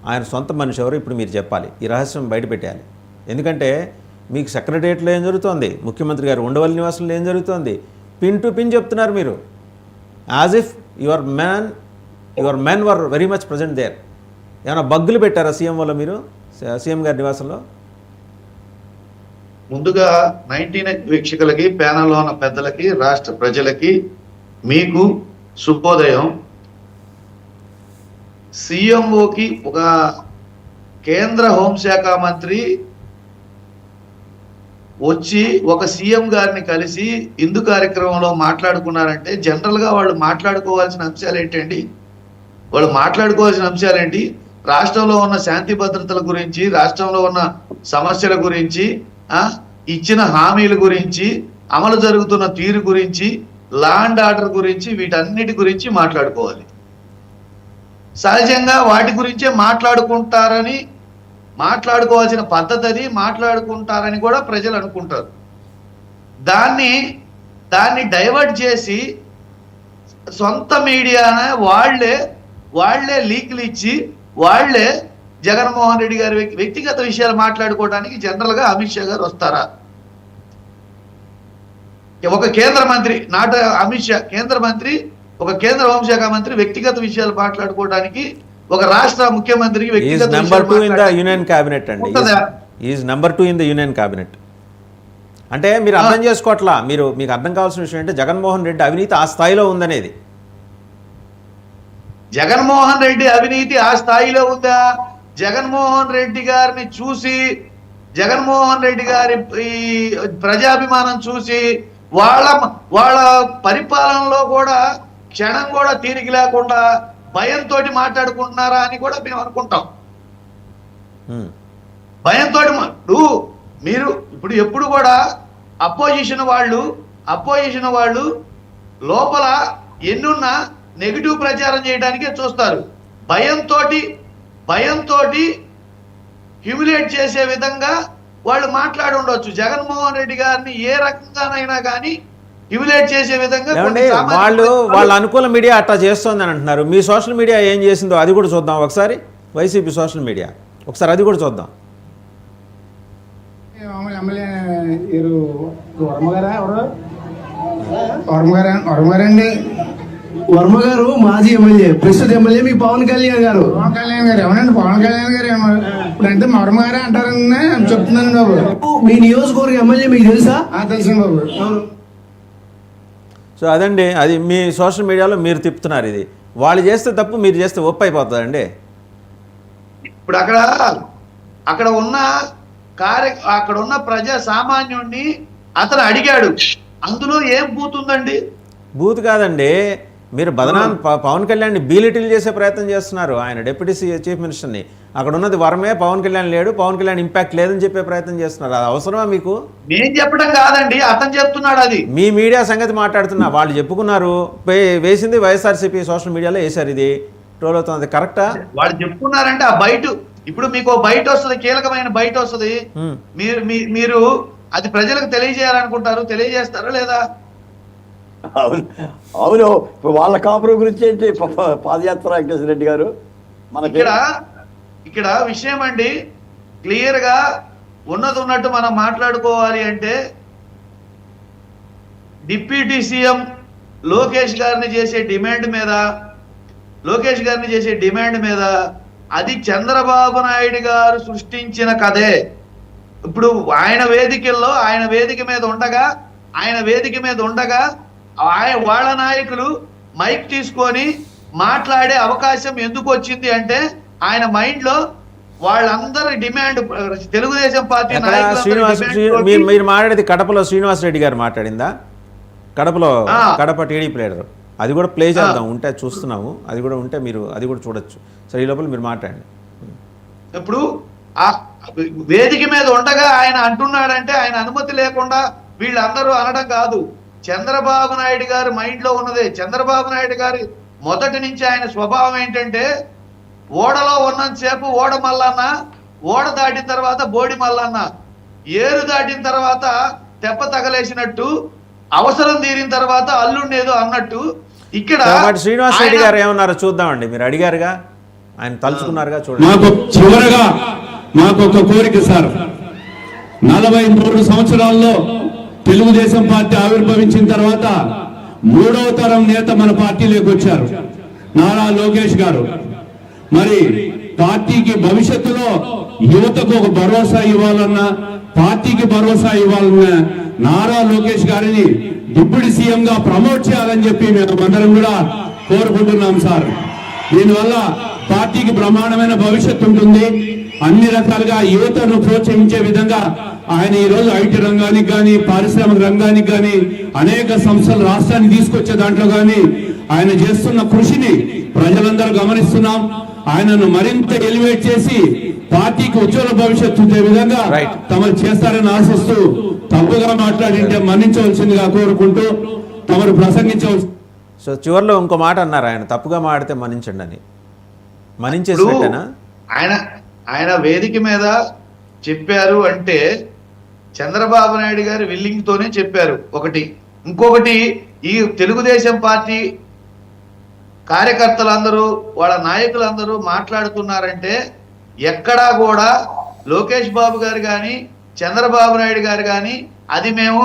ఆయన సొంత మనిషి ఎవరు ఇప్పుడు మీరు చెప్పాలి, ఈ రహస్యం బయట పెట్టాలి. ఎందుకంటే మీకు సెక్రటరియట్లో ఏం జరుగుతోంది, ముఖ్యమంత్రి గారు ఉండవల్లి నివాసంలో ఏం జరుగుతోంది, పిన్ టు పిన్ చెప్తున్నారు మీరు. As if your men were very much present there. ఏమైనా బగ్గులు పెట్టారా సీఎం వల్ల మీరు, సీఎం గారి నివాసంలో? ముందుగా 99 వీక్షకులకి, ప్యానల్లో ఉన్న పెద్దలకి, రాష్ట్ర ప్రజలకి మీకు శుభోదయం. సీఎంఓకి ఒక కేంద్ర హోంశాఖ మంత్రి వచ్చి ఒక సీఎం గారిని కలిసి హిందూ కార్యక్రమంలో మాట్లాడుకున్నారంటే జనరల్గా వాళ్ళు మాట్లాడుకోవాల్సిన అంశాలు ఏంటండి? వాళ్ళు మాట్లాడుకోవాల్సిన అంశాలు ఏంటి? రాష్ట్రంలో ఉన్న శాంతి భద్రతల గురించి, రాష్ట్రంలో ఉన్న సమస్యల గురించి, ఇచ్చిన హామీల గురించి, అమలు జరుగుతున్న తీరు గురించి, లా అండ్ ఆర్డర్ గురించి, వీటన్నిటి గురించి మాట్లాడుకోవాలి. సహజంగా వాటి గురించే మాట్లాడుకోవాల్సిన పద్ధతి అది, మాట్లాడుకుంటారని కూడా ప్రజలు అనుకుంటారు. దాన్ని డైవర్ట్ చేసి సొంత మీడియానే వాళ్లే లీకులు ఇచ్చి వాళ్ళే జగన్మోహన్ రెడ్డి గారి వ్యక్తిగత విషయాలు మాట్లాడుకోవడానికి జనరల్ గా అమిత్ షా గారు వస్తారా? ఒక కేంద్ర మంత్రి, నాట్ అమిత్ షా, కేంద్ర మంత్రి, ఒక కేంద్ర హోంశాఖ మంత్రి వ్యక్తిగత విషయాలు మాట్లాడుకోవడానికి ఒక రాష్ట్ర ముఖ్యమంత్రికి వ్యక్తిగత number 2 in the union cabinet అండి. Is number 2 in the union cabinet. అంటే మీరు అర్థం చేసుకోవట్లా. మీకు అర్థం కావాల్సిన విషయం అంటే జగన్మోహన్ రెడ్డి అవినీతి ఆ స్థాయిలో ఉందనేది. జగన్మోహన్ రెడ్డి అవినీతి ఆ స్థాయిలో ఉందా? జగన్మోహన్ రెడ్డి గారిని చూసి, జగన్మోహన్ రెడ్డి గారి ఈ ప్రజాభిమానం చూసి వాళ్ళ పరిపాలనలో కూడా క్షణం కూడా తీరిక లేకుండా భయంతో మాట్లాడుకుంటున్నారా అని కూడా మేము అనుకుంటాం. భయంతో మీరు ఎప్పుడు కూడా అపోజిషన్ వాళ్ళు లోపల ఎన్నున్నా నెగిటివ్ ప్రచారం చేయడానికే చూస్తారు. భయంతో హ్యూమిలేట్ చేసే విధంగా వాళ్ళు మాట్లాడి ఉండొచ్చు. జగన్మోహన్ రెడ్డి గారిని ఏ రకంగానైనా కానీ హ్యూమిలేట్ చేసే విధంగా వాళ్ళ అనుకూల మీడియా అట్లా చేస్తోంది అని అంటున్నారు. మీ సోషల్ మీడియా ఏం చేసిందో అది కూడా చూద్దాం ఒకసారి. వైసీపీ సోషల్ మీడియా ఒకసారి అది కూడా చూద్దాం. వర్మ గారు మాజీ ఎమ్మెల్యే, ప్రస్తుత ఎమ్మెల్యే మీ పవన్ కళ్యాణ్ గారు. ఎవరండి పవన్ కళ్యాణ్ గారు? ఇప్పుడు అంటే వర్మ గారే అంటారని చెప్తున్నాను బాబు. మీ నియోజకవర్గ ఎమ్మెల్యే మీకు తెలుసా? తెలిసింది బాబు. సో అదండి, అది మీ సోషల్ మీడియాలో మీరు తిప్పుతున్నారు. ఇది వాళ్ళు చేస్తే తప్పు, మీరు చేస్తే ఒప్పు అయిపోతుందండి. ఇప్పుడు అక్కడ ఉన్న ప్రజా సామాన్యుడిని అతను అడిగాడు, అందులో ఏం బూతుందండి? బూత్ కాదండి, మీరు పవన్ కళ్యాణ్ని బీలిటిల్ చేసే ప్రయత్నం చేస్తున్నారు. ఆయన డిప్యూటీ చీఫ్ మినిస్టర్ని, అక్కడ ఉన్నది వర్మే, పవన్ కళ్యాణ్ లేడు, పవన్ కళ్యాణ్ ఇంపాక్ట్ లేదని చెప్పే ప్రయత్నం చేస్తున్నారు. అది అవసరమా మీకు? నేను చెప్పడం కాదండి, అతను చెప్తున్నాడు. అది మీ మీడియా సంగతి మాట్లాడుతున్నా. వాళ్ళు చెప్పుకున్నారు, వేసింది వైఎస్ఆర్సీపీ సోషల్ మీడియాలో వేశారు. ఇది ట్రోల్ అవుతుంది, కరెక్టా? వాళ్ళు చెప్పుకున్నారంటే ఆ బయట, ఇప్పుడు మీకు బయట వస్తుంది, కీలకమైన బయట వస్తుంది. మీరు అది ప్రజలకు తెలియజేయాలనుకుంటారు, తెలియజేస్తారా లేదా? అవును. ఇప్పుడు వాళ్ళ కాపురం గురించి ఏంటి పాదయాత్ర వెంకటేశ్వర రెడ్డి గారు? మనకి ఇక్కడ విషయం అండి, క్లియర్ గా ఉన్నట్టు మనం మాట్లాడుకోవాలి అంటే డిప్యూటీ సీఎం లోకేష్ గారిని చేసే డిమాండ్ మీద అది చంద్రబాబు నాయుడు గారు సృష్టించిన కథే. ఇప్పుడు ఆయన వేదిక మీద ఉండగా వాళ్ళ నాయకులు మైక్ తీసుకొని మాట్లాడే అవకాశం ఎందుకు వచ్చింది అంటే ఆయన మైండ్ లో వాళ్ళందరి డిమాండ్, తెలుగుదేశం పార్టీ మీరు మాట్లాడేది కడపలో శ్రీనివాస్ రెడ్డి గారు మాట్లాడిందా? Kadapa TDP leader. అది కూడా ప్లే చేద్దాం, ఉంటే చూస్తున్నాము. అది కూడా ఉంటే మీరు అది కూడా చూడొచ్చు. సరే, ఈ లోపల మీరు మాట్లాడండి. ఇప్పుడు ఆ వేదిక మీద ఉండగా ఆయన అంటున్నాడంటే ఆయన అనుమతి లేకుండా వీళ్ళందరూ అనడం కాదు. చంద్రబాబు నాయుడు గారి మైండ్ లో ఉన్నదే. చంద్రబాబు నాయుడు గారి మొదటి నుంచి ఆయన స్వభావం ఏంటంటే, ఓడలో ఉన్నంతసేపు ఓడ మల్లన్న, ఓడ దాటిన తర్వాత బోడి మల్లన్న, ఏరు దాటిన తర్వాత తెప్ప తగలేసినట్టు, అవసరం తీరిన తర్వాత అల్లుండేదో అన్నట్టు. ఇక్కడ శ్రీనివాస్ రెడ్డి గారు ఏమన్నారో చూద్దామండి. మీరు అడిగారుగా, ఆయన తలుచుకున్నారుగా చూడండి. మాకు చివరగా మాకు ఒక కోరిక సార్, 43 సంవత్సరాల్లో తెలుగుదేశం పార్టీ ఆవిర్భవించిన తర్వాత 3వ తరం నేత మన పార్టీలోకి వచ్చారు, నారా లోకేష్ గారు. మరి పార్టీకి భవిష్యత్తులో యువతకు ఒక భరోసా ఇవ్వాలన్నా, పార్టీకి భరోసా ఇవ్వాలన్నా నారా లోకేష్ గారిని డిప్యూటీ సీఎం గా ప్రమోట్ చేయాలని చెప్పి మేము అందరం కూడా కోరుకుంటున్నాం సార్. దీనివల్ల పార్టీకి బ్రహ్మాండమైన భవిష్యత్తు ఉంటుంది. అన్ని రకాలుగా యువతను ప్రోత్సహించే విధంగా ఆయన ఈ రోజు ఐటీ రంగానికి కానీ, పారిశ్రామిక రంగానికి కానీ, అనేక సంస్థలు రాష్ట్రానికి తీసుకొచ్చే దాంట్లో కానీ ఆయన చేస్తున్న కృషిని ప్రజలందరూ గమనిస్తున్నాం. ఆయనను మరింత ఎలివేట్ చేసి పార్టీకి ఉజ్వల భవిష్యత్తు ఉండే విధంగా తమరు చేస్తారని ఆశిస్తూ, తప్పుగా మాట్లాడింటే మన్నించవలసిందిగా కోరుకుంటూ తమరు ప్రసంగించవలసి. సో చివరిలో ఇంకో మాట అన్నారు ఆయన, తప్పుగా మాడితే మన్నించండి అని. మన్నించేసినట్టేనా? ఆయన వేదిక మీద చెప్పారు అంటే చంద్రబాబు నాయుడు గారు విల్లింగ్ తోనే చెప్పారు ఒకటి. ఇంకొకటి, ఈ తెలుగుదేశం పార్టీ కార్యకర్తలందరూ వాళ్ళ నాయకులందరూ మాట్లాడుతున్నారంటే ఎక్కడా కూడా లోకేష్ బాబు గారు కానీ, చంద్రబాబు నాయుడు గారు కానీ అది మేము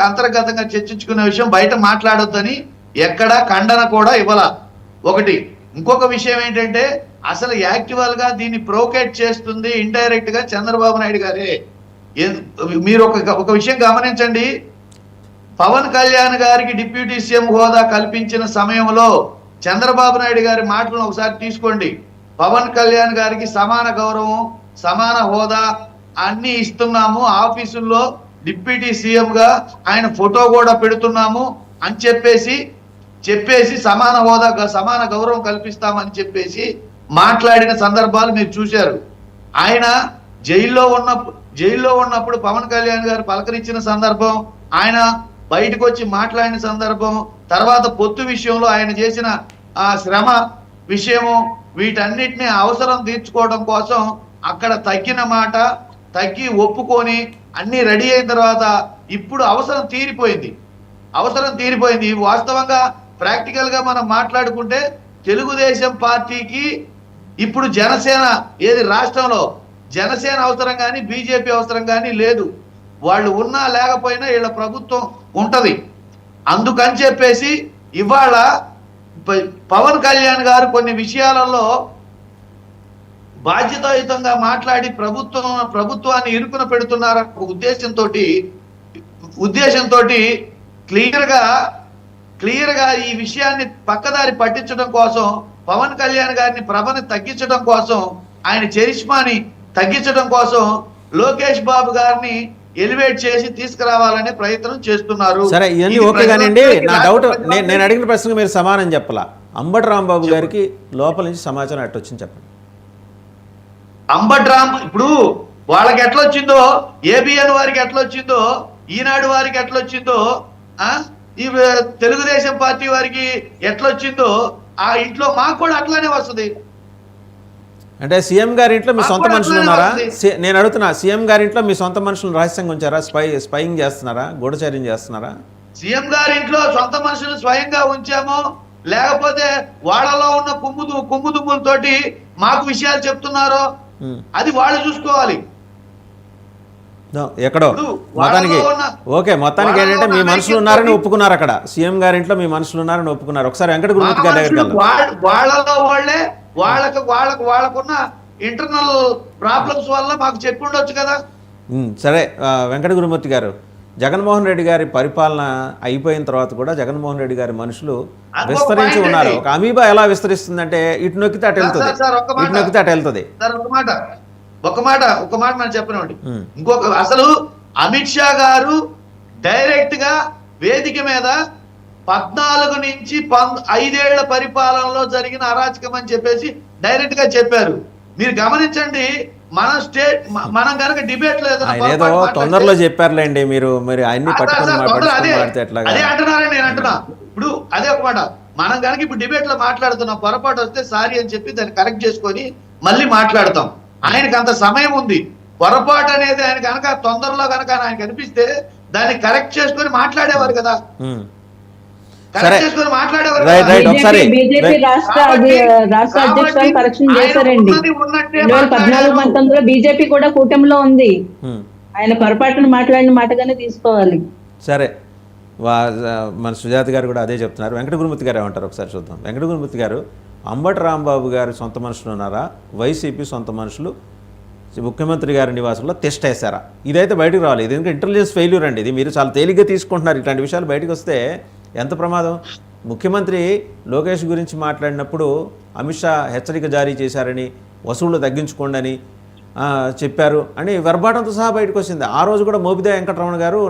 అంతర్గతంగా చర్చించుకునే విషయం బయట మాట్లాడొద్దని ఎక్కడా ఖండన కూడా ఇవ్వాల ఒకటి. ఇంకొక విషయం ఏంటంటే అసలు యాక్చువల్ గా దీన్ని ప్రోకేట్ చేస్తుంది ఇండైరెక్ట్ గా చంద్రబాబు నాయుడు గారే. మీరు ఒక విషయం గమనించండి, పవన్ కళ్యాణ్ గారికి డిప్యూటీ సీఎం హోదా కల్పించిన సమయంలో చంద్రబాబు నాయుడు గారి మాటలను ఒకసారి తీసుకోండి. పవన్ కళ్యాణ్ గారికి సమాన గౌరవం, సమాన హోదా అన్ని ఇస్తున్నాము, ఆఫీసుల్లో డిప్యూటీ సీఎం గా ఆయన ఫోటో కూడా పెడుతున్నాము అని చెప్పేసి సమాన హోదా, సమాన గౌరవం కల్పిస్తామని చెప్పేసి మాట్లాడిన సందర్భాలు మీరు చూశారు. ఆయన జైల్లో ఉన్నప్పుడు పవన్ కళ్యాణ్ గారు పలకరించిన సందర్భం, ఆయన బయటకు వచ్చి మాట్లాడిన సందర్భం, తర్వాత పొత్తు విషయంలో ఆయన చేసిన ఆ శ్రమ విషయము, వీటన్నిటిని అవసరం తీర్చుకోవడం కోసం అక్కడ తగ్గిన మాట తగ్గి ఒప్పుకొని అన్ని రెడీ అయిన తర్వాత ఇప్పుడు అవసరం తీరిపోయింది. వాస్తవంగా ప్రాక్టికల్ గా మనం మాట్లాడుకుంటే తెలుగుదేశం పార్టీకి ఇప్పుడు జనసేన ఏది రాష్ట్రంలో జనసేన అవసరం కానీ, బీజేపీ అవసరం కానీ లేదు. వాళ్ళు ఉన్నా లేకపోయినా వీళ్ళ ప్రభుత్వం ఉంటది. అందుకని చెప్పేసి ఇవాళ పవన్ కళ్యాణ్ గారు కొన్ని విషయాలలో బాధ్యతాయుతంగా మాట్లాడి ప్రభుత్వాన్ని ఇరుకున పెడుతున్నారన్న ఉద్దేశంతో క్లియర్ గా ఈ విషయాన్ని పక్కదారి పట్టించడం కోసం, పవన్ కళ్యాణ్ గారిని ప్రభని తగ్గించడం కోసం, ఆయన చరిష్మాని తగ్గించడం కోసం లోకేష్ బాబు గారిని ఎలివేట్ చేసి తీసుకురావాలనే ప్రయత్నం చేస్తున్నారు. సరే, ఇవన్నీ ఓకే కానివ్వండి. నా డౌట్, నేను అడిగిన ప్రశ్నకు మీరు సమానం చెప్పలా. అంబటి రాంబాబు గారికి లోపల నుంచి సమాచారం ఎట్టొచ్చింది చెప్పండి. అంబటి రామ్ ఇప్పుడు వాళ్ళకి ఎట్లొచ్చిందో, ఏబిఎన్ వారికి ఎట్లొచ్చిందో, ఈనాడు వారికి ఎట్లొచ్చిందో, ఈ తెలుగుదేశం పార్టీ వారికి ఎట్లొచ్చిందో ఆ ఇంట్లో మాకు కూడా అట్లానే వస్తుంది. అంటే సీఎం గారి ఇంట్లో మీ సొంత మనుషులు ఉన్నారా? నేను అడుగుతున్నా, సీఎం గారి ఇంట్లో మీ సొంత మనుషులను రహస్యంగా ఉంచారా? స్పైయింగ్ చేస్తున్నారా? గూఢచర్యం చేస్తున్నారా? సీఎం గారి ఇంట్లో సొంత మనుషులు స్వయంగా ఉంచామో, లేకపోతే వాళ్ళలో ఉన్న కుమ్ముదుమ్ములతోటి మాకు విషయాలు చెప్తున్నారో అది వాళ్ళు చూసుకోవాలి. ఎక్కడో మొత్తానికి ఓకే, మొత్తానికి ఏంటంటే మీ మనుషులు ఉన్నారని ఒప్పుకున్నారు. అక్కడ సీఎం గారి ఇంట్లో మీ మనుషులు ఉన్నారని ఒప్పుకున్నారు. ఒకసారి వెంకట గురుమూర్తి గారి దగ్గరికి వెళ్దాం. వాళ్ళలో వాళ్ళే వాళ్ళకున్న ఇంటర్నల్ ప్రాబ్లమ్స్ వల్ల మాకు చెప్పి ఉండొచ్చు కదా. సరే, వెంకట గురుమూర్తి గారు, జగన్మోహన్ రెడ్డి గారి పరిపాలన అయిపోయిన తర్వాత కూడా జగన్మోహన్ రెడ్డి గారి మనుషులు విస్తరించి ఉన్నారు. ఒక అమీబా ఎలా విస్తరిస్తుందంటే ఇటు నొక్కితే అటు వెళ్తుంది, ఇటు నొక్కితే అటు వెళ్తుంది. ఒక మాట మనం చెప్పనివ్వండి. ఇంకొక, అసలు అమిత్ షా గారు డైరెక్ట్ గా వేదిక మీద 14 నుంచి 5 ఏళ్ల పరిపాలనలో జరిగిన అరాచకం అని చెప్పేసి డైరెక్ట్ గా చెప్పారు. మీరు గమనించండి, మనం కనుక డిబేట్ లేదు ఏదో తొందరలో చెప్పారులేండి. మీరు మరి అన్ని పట్టుకొని అదే అంటున్నారని నేను అంటున్నా. ఇప్పుడు అదే ఒక మాట, మనం కనుక ఇప్పుడు డిబేట్ లో మాట్లాడుతున్నాం, పొరపాటు వస్తే సారీ అని చెప్పి దాన్ని కరెక్ట్ చేసుకొని మళ్ళీ మాట్లాడతాం. ఆయనకు అంత సమయం ఉంది. పొరపాటు అనేది ఆయన కనుక తొందరలో కనుక ఆయన కనిపిస్తే దాన్ని కరెక్ట్ చేసుకొని మాట్లాడేవారు కదా. సరే. కరెక్ట్ చేసుకొని మాట్లాడేవారు రైట్, కదా. రైట్. ఒకసారి బీజేపీ రాష్ట్ర అధ్యక్షురాలు కరెక్షన్ ఆయన చేశారండి. ఉన్నది ఉన్నట్టే 2014, 19లో బీజేపీ కూడా కూటమిలో ఉంది. హ్మ్. ఆయన పొరపాటున మాట్లాడిన మాటగానే తీసుకోవాలి. సరే, మన సుజాత గారు కూడా అదే చెప్తున్నారు. వెంకట గురుమూర్తి గారు ఏమంటారు ఒకసారి చూద్దాం. వెంకట గురుమూర్తి గారు, అంబటి రాంబాబు గారు సొంత మనుషులు ఉన్నారా, వైసీపీ సొంత మనుషులు ముఖ్యమంత్రి గారి నివాసంలో టెస్ట్ వేశారా? ఇదైతే బయటకు రావాలి. ఇది ఎందుకంటే ఇంటెలిజెన్స్ ఫెయిల్యూర్ అండి. ఇది మీరు చాలా తేలిగ్గా తీసుకుంటున్నారు. ఇట్లాంటి విషయాలు బయటకు వస్తే ఎంత ప్రమాదం. ముఖ్యమంత్రి లోకేష్ గురించి మాట్లాడినప్పుడు అమిత్ షా హెచ్చరిక జారీ చేశారని, వసూళ్లు తగ్గించుకోండి అని చెప్పారు అని వెర్బాటంతో సహా బయటకు వచ్చింది. ఆ రోజు కూడా మోపిదే వెంకటరమణ గారు